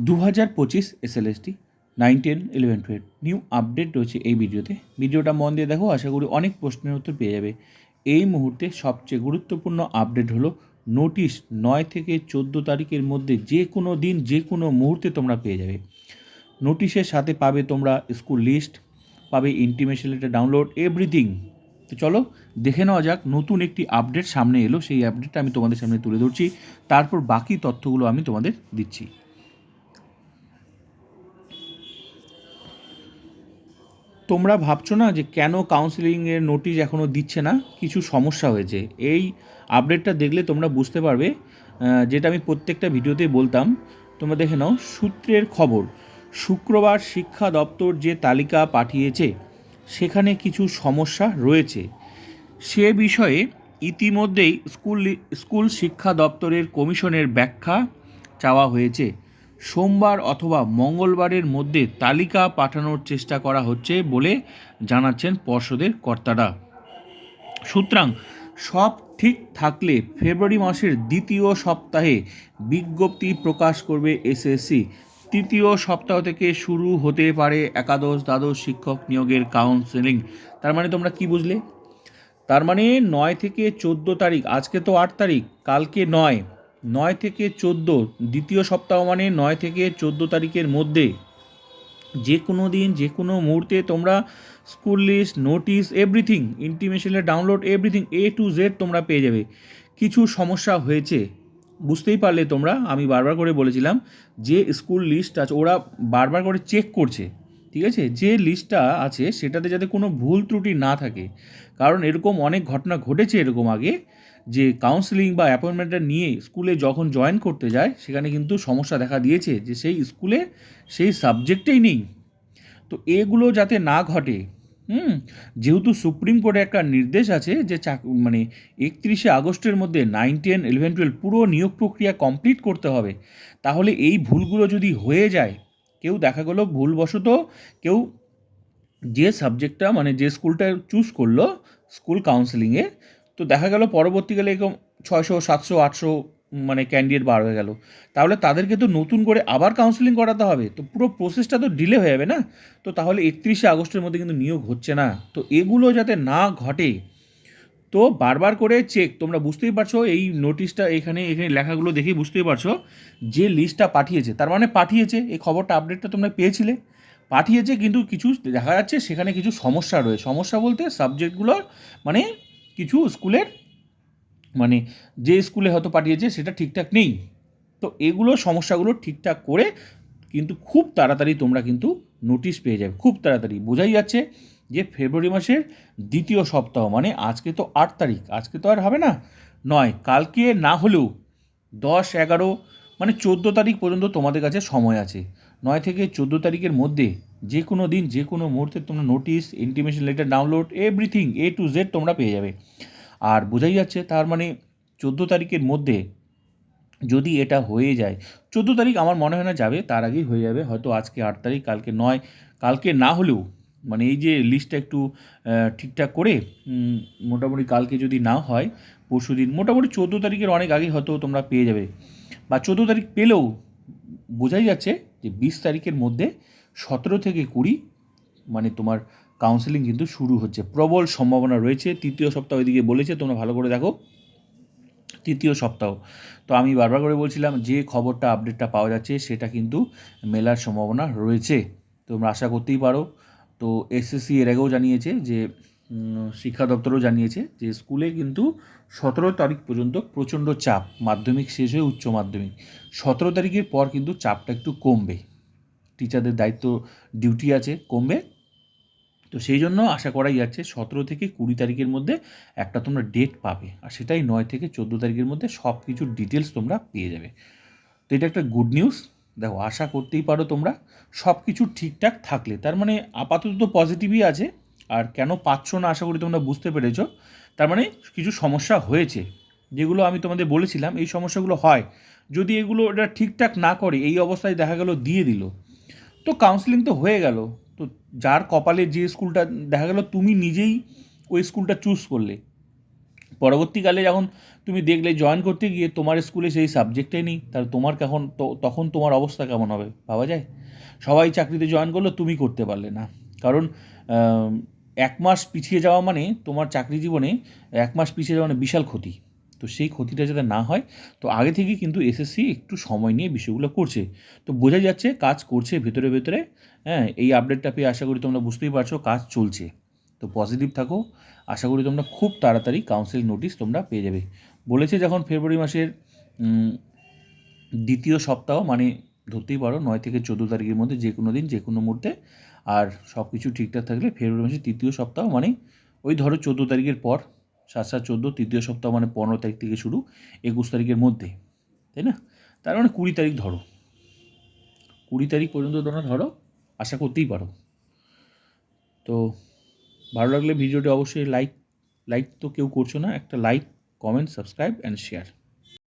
2025 SLST 9, 10, 11, 12 new update রয়েছে এই ভিডিওতে। ভিডিওটা মন দিয়ে দেখো, আশা করি অনেক প্রশ্নের উত্তর পেয়ে যাবে। এই মুহূর্তে সবচেয়ে গুরুত্বপূর্ণ আপডেট হলো নোটিশ 9 থেকে 14 তারিখের মধ্যে যে কোনো দিন যে কোনো মুহূর্তে তোমরা পেয়ে যাবে। নোটিশের সাথে পাবে তোমরা স্কুল লিস্ট, পাবে ইন্টিমেশন লেটার ডাউনলোড, এভরিথিং। তো চলো দেখে নেওয়া যাক, নতুন একটি আপডেট সামনে এলো, সেই আপডেটটা আমি তোমাদের সামনে তুলে ধরছি, তারপর বাকি তথ্যগুলো আমি তোমাদের দিচ্ছি। তোমরা ভাবছো না যে কেন কাউন্সেলিংয়ের নোটিশ এখনও দিচ্ছে না? কিছু সমস্যা হয়েছে। এই আপডেটটা দেখলে তোমরা বুঝতে পারবে, যেটা আমি প্রত্যেকটা ভিডিওতেই বলতাম। তোমরা দেখে নাও সূত্রের খবর। শুক্রবার শিক্ষা দপ্তর যে তালিকা পাঠিয়েছে সেখানে কিছু সমস্যা রয়েছে। সে বিষয়ে ইতিমধ্যেই স্কুল শিক্ষা দপ্তরের কমিশনের ব্যাখ্যা চাওয়া হয়েছে। সোমবার অথবা মঙ্গলবারের মধ্যে তালিকা পাঠানোর চেষ্টা করা হচ্ছে বলে জানাচ্ছেন পর্ষদের কর্তারা। সুতরাং সব ঠিক থাকলে ফেব্রুয়ারি মাসের দ্বিতীয় সপ্তাহে বিজ্ঞপ্তি প্রকাশ করবে এসএসসি। তৃতীয় সপ্তাহ থেকে শুরু হতে পারে একাদশ দ্বাদশ শিক্ষক নিয়োগের কাউন্সেলিং। তার মানে তোমরা কি বুঝলে? তার মানে 9 থেকে 14 তারিখ, আজকে তো 8 তারিখ, কালকে 9 থেকে 14, দ্বিতীয় সপ্তাহ মানে 9 থেকে 14 তারিখের মধ্যে যে কোনো দিন যে কোনো মুহূর্তে তোমরা স্কুল লিস্ট, নোটিশ, এভরিথিং, ইন্টিমেশনের download, everything A to Z তোমরা পেয়ে যাবে। কিছু সমস্যা হয়েছে, বুঝতেই পারলে তোমরা। আমি বারবার করে বলেছিলাম যে স্কুল লিস্ট আছে ওরা বারবার করে চেক করছে, ঠিক আছে, যে লিস্টটা আছে সেটাতে যাতে কোনো ভুল ত্রুটি না থাকে। কারণ এরকম অনেক ঘটনা ঘটেছে এরকম আগে, যে কাউন্সেলিং বা অ্যাপয়েন্টমেন্টটা নিয়ে স্কুলে যখন জয়েন করতে যায় সেখানে কিন্তু সমস্যা দেখা দিয়েছে যে সেই স্কুলে সেই সাবজেক্টেই নেই। তো এগুলো যাতে না ঘটে, যেহেতু সুপ্রিম কোর্টে একটা নির্দেশ আছে যে মানে 31শে আগস্টের মধ্যে 9, 10, 11, 12 পুরো নিয়োগ প্রক্রিয়া কমপ্লিট করতে হবে। তাহলে এই ভুলগুলো যদি হয়ে যায়, কেউ দেখা গেলো ভুলবশত কেউ যে সাবজেক্টটা মানে যে স্কুলটা চুজ করলো স্কুল কাউন্সেলিংয়ে, তো দেখা গেল পরবর্তীকালে এরকম 600, 700, 800 মানে ক্যান্ডিডেট বার হয়ে গেল। তাহলে তাদেরকে তো নতুন করে আবার কাউন্সেলিং করাতে হবে, তো পুরো প্রসেসটা তো ডিলে হয়ে যাবে না। তো তাহলে 31শে আগস্টের মধ্যে কিন্তু নিয়োগ হচ্ছে না। তো এগুলো যাতে না ঘটে, তো বারবার করে চেক, তোমরা বুঝতেই পারছো এই নোটিশটা এখানে লেখাগুলো দেখেই বুঝতেই পারছো যে লিস্টটা পাঠিয়েছে, তার মানে পাঠিয়েছে, এই খবরটা আপডেটটা তোমরা পেয়েছিলে। পাঠিয়েছে কিন্তু কিছু দেখা যাচ্ছে সেখানে কিছু সমস্যা রয়েছে। সমস্যা বলতে সাবজেক্টগুলোর মানে কিছু স্কুলের মানে যে স্কুলে হয়তো পাঠিয়েছে সেটা ঠিকঠাক নেই। তো এগুলো সমস্যাগুলো ঠিকঠাক করে কিন্তু খুব তাড়াতাড়ি তোমরা কিন্তু নোটিশ পেয়ে যাবে, খুব তাড়াতাড়ি। বোঝাই যাচ্ছে যে ফেব্রুয়ারি মাসের দ্বিতীয় সপ্তাহ মানে আজকে তো 8 তারিখ, আজকে তো আর হবে না 9, কালকে না হলেও 10, 11 মানে 14 তারিখ পর্যন্ত তোমাদের কাছে সময় আছে। 9 থেকে 14 তারিখের মধ্যে যে কোনো দিন যে কোনো মুহূর্তে তোমরা notice, intimation letter download, everything A to Z তোমরা পেয়ে যাবে। আর বোঝাই যাচ্ছে তার মানে 14 তারিখের মধ্যে যদি এটা হয়ে যায়, 14 তারিখ আমার মনে হয় না যাবে, তার আগেই হয়ে যাবে। হয়তো আজকে 8 তারিখ, কালকে 9, কালকে না হলেও মানে এই যে লিস্টটা একটু ঠিকঠাক করে মোটামুটি কালকে যদি না হয় পরশু দিন, মোটামুটি 14 তারিখের অনেক আগেই হয়তো তোমরা পেয়ে যাবে। বা 14 তারিখ পেলেও বোঝাই যাচ্ছে যে 20 তারিখের মধ্যে 17 থেকে 20 মানে তোমার কাউন্সেলিং কিন্তু শুরু হচ্ছে, প্রবল সম্ভাবনা রয়েছে। তৃতীয় সপ্তাহ এদিকে বলেছে, তোমরা ভালো করে দেখো, তৃতীয় সপ্তাহ। তো আমি বারবার করে বলছিলাম যে খবরটা আপডেটটা পাওয়া যাচ্ছে সেটা কিন্তু মেলার সম্ভাবনা রয়েছে, তোমরা আশা করতেই পারো। তো এসএসসি এর আগেও জানিয়েছে যে শিক্ষা দপ্তরও জানিয়েছে যে স্কুলে কিন্তু 17 তারিখ পর্যন্ত প্রচণ্ড চাপ, মাধ্যমিক শেষ হয়ে উচ্চ মাধ্যমিক 17 তারিখের পর কিন্তু চাপটা একটু কমবে, টিচারদের দায়িত্ব ডিউটি আছে, কমবে। তো সেই জন্য আশা করাই যাচ্ছে 17 থেকে 20 তারিখের মধ্যে একটা তোমরা ডেট পাবে, আর সেটাই 9 থেকে 14 তারিখের মধ্যে সব কিছুর ডিটেলস তোমরা পেয়ে যাবে। তো এটা একটা গুড নিউজ। দেখো, আশা করতেই পারো তোমরা সব কিছু ঠিকঠাক থাকলে, তার মানে আপাতত তো পজিটিভই আছে। আর কেন পাচ্ছ না আশা করি তোমরা বুঝতে পেরেছো। তার মানে কিছু সমস্যা হয়েছে, যেগুলো আমি তোমাদের বলেছিলাম এই সমস্যাগুলো হয় যদি এগুলো এটা ঠিকঠাক না করে, এই অবস্থায় দেখা গেল দিয়ে দিল, তো কাউন্সেলিং তো হয়ে গেল। তো যার কপালে যে স্কুলটা দেখা গেল তুমি নিজেই ওই স্কুলটা চুজ করলে, পরবর্তীকালে যখন তুমি দেখলে জয়েন করতে গিয়ে তোমার স্কুলে সেই সাবজেক্টটাই নেই, তাহলে তোমার তখন তোমার অবস্থা কেমন হবে ভাবা যায়? সবাই চাকরিতে জয়েন করলো, তুমি করতে পারলে না। কারণ 1 মাস পিছিয়ে যাওয়া মানে তোমার চাকরি জীবনে 1 মাস পিছিয়ে যাওয়া মানে বিশাল ক্ষতি। তো সেই ক্ষতিটা যাতে না হয়, তো আগে থেকেই কিন্তু এসএসসি একটু সময় নিয়ে বিষয়গুলো করছে। তো বোঝা যাচ্ছে কাজ করছে ভেতরে ভেতরে। হ্যাঁ, এই আপডেটটা পেয়ে আশা করি তোমরা বুঝতেই পারছো কাজ চলছে। তো পজিটিভ থাকো, আশা করি তোমরা খুব তাড়াতাড়ি কাউন্সিলিং নোটিশ তোমরা পেয়ে যাবে। বলেছে যখন ফেব্রুয়ারি মাসের দ্বিতীয় সপ্তাহ, মানে ধরতেই পারো 9 থেকে 14 তারিখের মধ্যে যে কোনো দিন যে কোনো মুহূর্তে, আর সব কিছু ঠিকঠাক থাকলে ফেব্রুয়ারি মাসের তৃতীয় সপ্তাহ, মানে ওই ধরো 14 তারিখের পর, 7-7-14, তৃতীয় সপ্তাহ মানে 15 তারিখ থেকে শুরু, 21 তারিখের মধ্যে, তাই না? তার মানে 20 তারিখ ধরো, 20 তারিখ পর্যন্ত তোমরা ধরো আশা করতেই পারো। তো ভালো লাগলে ভিডিওটি অবশ্যই লাইক তো কেউ করছো না, একটা like, comment, subscribe and share.